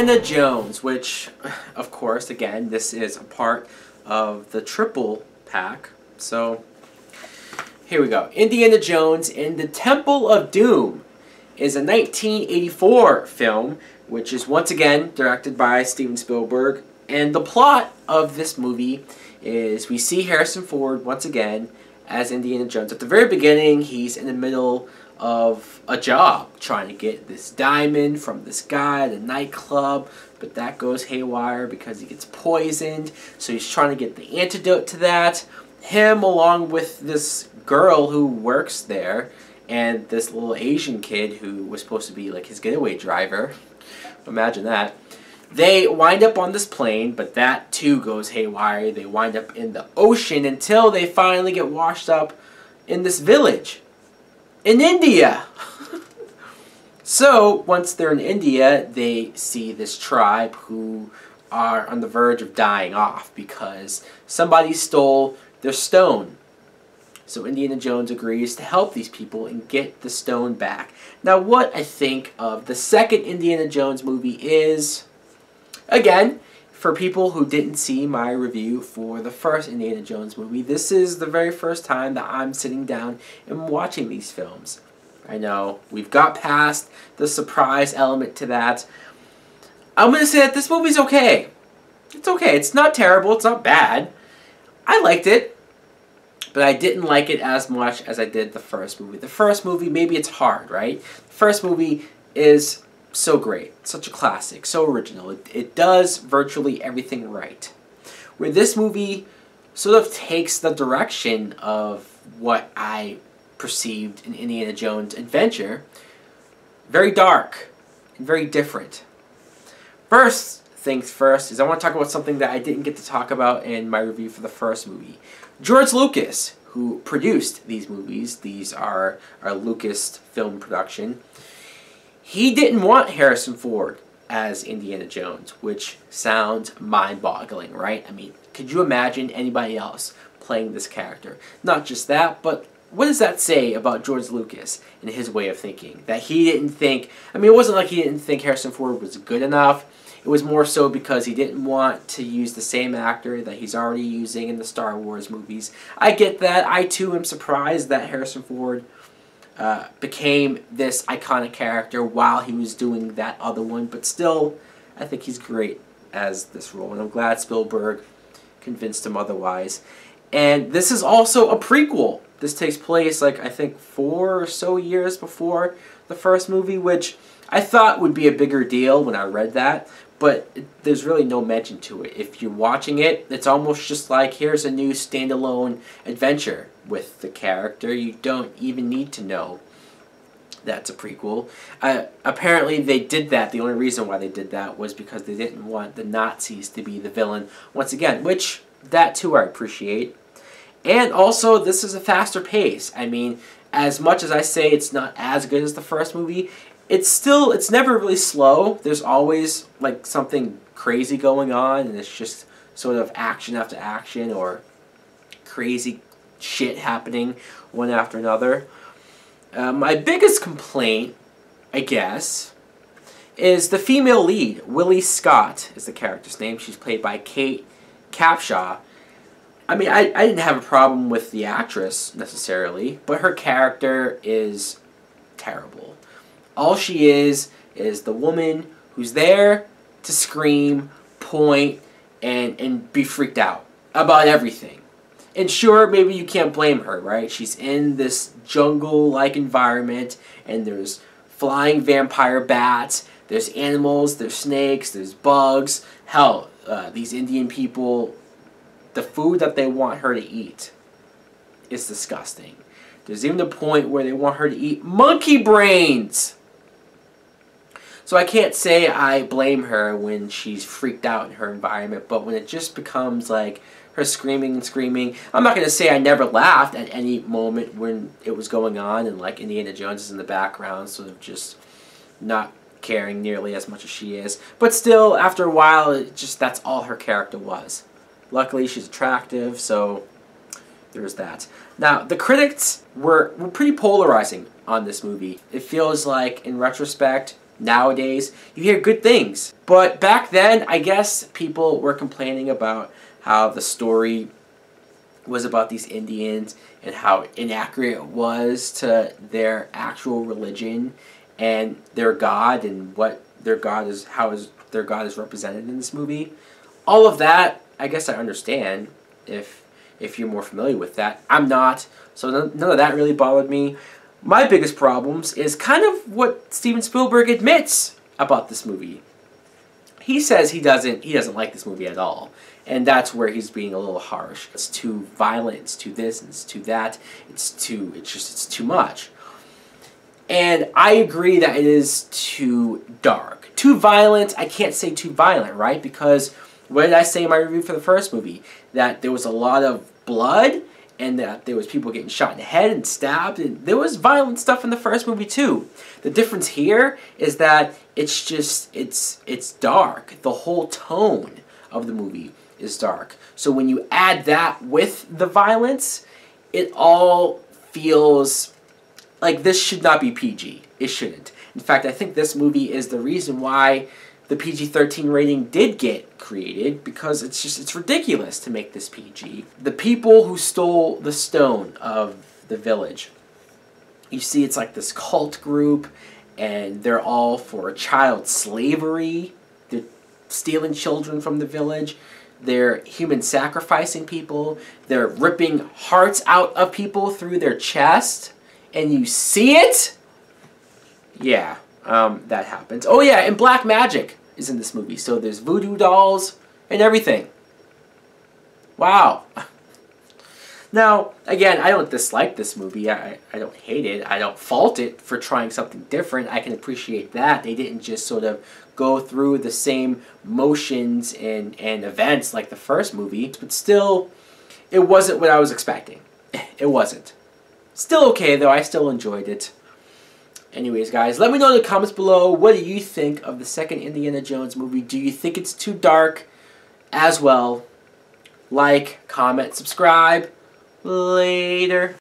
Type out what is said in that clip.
Indiana Jones, which, of course, again, this is a part of the triple pack. So, here we go. Indiana Jones and the Temple of Doom is a 1984 film, which is once again directed by Steven Spielberg. And the plot of this movie is we see Harrison Ford once again as Indiana Jones. At the very beginning, he's in the middle of a job trying to get this diamond from this guy at a nightclub, but that goes haywire because he gets poisoned. So he's trying to get the antidote to that. Him along with this girl who works there and this little Asian kid who was supposed to be like his getaway driver. Imagine that. They wind up on this plane, but that too goes haywire. They wind up in the ocean until they finally get washed up in this village in India. So, once they're in India, they see this tribe who are on the verge of dying off because somebody stole their stone. So Indiana Jones agrees to help these people and get the stone back. Now, what I think of the second Indiana Jones movie is, again, for people who didn't see my review for the first Indiana Jones movie, this is the very first time that I'm sitting down and watching these films. I know, we've got past the surprise element to that. I'm going to say that this movie's okay. It's okay. It's not terrible. It's not bad. I liked it, but I didn't like it as much as I did the first movie. The first movie, maybe it's hard, right? The first movie is so great, such a classic, so original. It does virtually everything right. Where this movie sort of takes the direction of what I perceived in Indiana Jones Adventure, very dark and very different. First things first is I want to talk about something that I didn't get to talk about in my review for the first movie. George Lucas, who produced these movies, these are a Lucas film production, he didn't want Harrison Ford as Indiana Jones, which sounds mind-boggling, right? I mean, could you imagine anybody else playing this character? Not just that, but what does that say about George Lucas and his way of thinking? That he didn't think, I mean, it wasn't like he didn't think Harrison Ford was good enough. It was more so because he didn't want to use the same actor that he's already using in the Star Wars movies. I get that. I, too, am surprised that Harrison Ford became this iconic character while he was doing that other one. But still, I think he's great as this role. And I'm glad Spielberg convinced him otherwise. And this is also a prequel. This takes place, like, I think 4 or so years before the first movie, which I thought would be a bigger deal when I read that. But there's really no mention to it. If you're watching it, it's almost just like, here's a new standalone adventure with the character. You don't even need to know that's a prequel. Apparently they did that. The only reason why they did that was because they didn't want the Nazis to be the villain once again, which that too I appreciate. And also, this is a faster pace. I mean, as much as I say it's not as good as the first movie, it's never really slow. There's always, like, something crazy going on, and it's just sort of action after action, or crazy shit happening one after another. My biggest complaint, I guess, is the female lead. Willie Scott is the character's name. She's played by Kate Capshaw. I mean, I didn't have a problem with the actress, necessarily, but her character is terrible. All she is the woman who's there to scream, point, and be freaked out about everything. And sure, maybe you can't blame her, right? She's in this jungle-like environment, and there's flying vampire bats, there's animals, there's snakes, there's bugs. Hell, these Indian people, the food that they want her to eat is disgusting. There's even a point where they want her to eat monkey brains. So I can't say I blame her when she's freaked out in her environment, but when it just becomes like her screaming and screaming, I'm not going to say I never laughed at any moment when it was going on and like Indiana Jones is in the background, sort of just not caring nearly as much as she is. But still, after a while, it just that's all her character was. Luckily, she's attractive, so there's that. Now, the critics were pretty polarizing on this movie. It feels like, in retrospect, Nowadays, you hear good things. But back then, I guess people were complaining about how the story was about these Indians and how inaccurate it was to their actual religion and their God and what their God is, their God is represented in this movie. All of that, I guess I understand if you're more familiar with that. I'm not, so none of that really bothered me. My biggest problems is kind of what Steven Spielberg admits about this movie. He says he doesn't like this movie at all. And that's where he's being a little harsh. It's too violent, it's too this, and it's too that. It's too much. And I agree that it is too dark. Too violent, I can't say too violent, right? Because what did I say in my review for the first movie? That there was a lot of blood, and that there was people getting shot in the head and stabbed, and there was violent stuff in the first movie too. The difference here is that it's dark. The whole tone of the movie is dark. So when you add that with the violence, it all feels like this should not be PG. It shouldn't. In fact, I think this movie is the reason why the PG-13 rating did get created, because it's ridiculous to make this PG. The people who stole the stone of the village, you see it's like this cult group, and they're all for child slavery. They're stealing children from the village. They're human sacrificing people. They're ripping hearts out of people through their chest. And you see it? Yeah, that happens. Oh yeah, and black magic is in this movie. So there's voodoo dolls and everything. Wow. Now, again, I don't dislike this movie. I don't hate it. I don't fault it for trying something different. I can appreciate that. They didn't just sort of go through the same motions and events like the first movie. But still, it wasn't what I was expecting. It wasn't. Still okay, though. I still enjoyed it. Anyways, guys, let me know in the comments below, what do you think of the second Indiana Jones movie? Do you think it's too dark as well? Like, comment, subscribe. Later.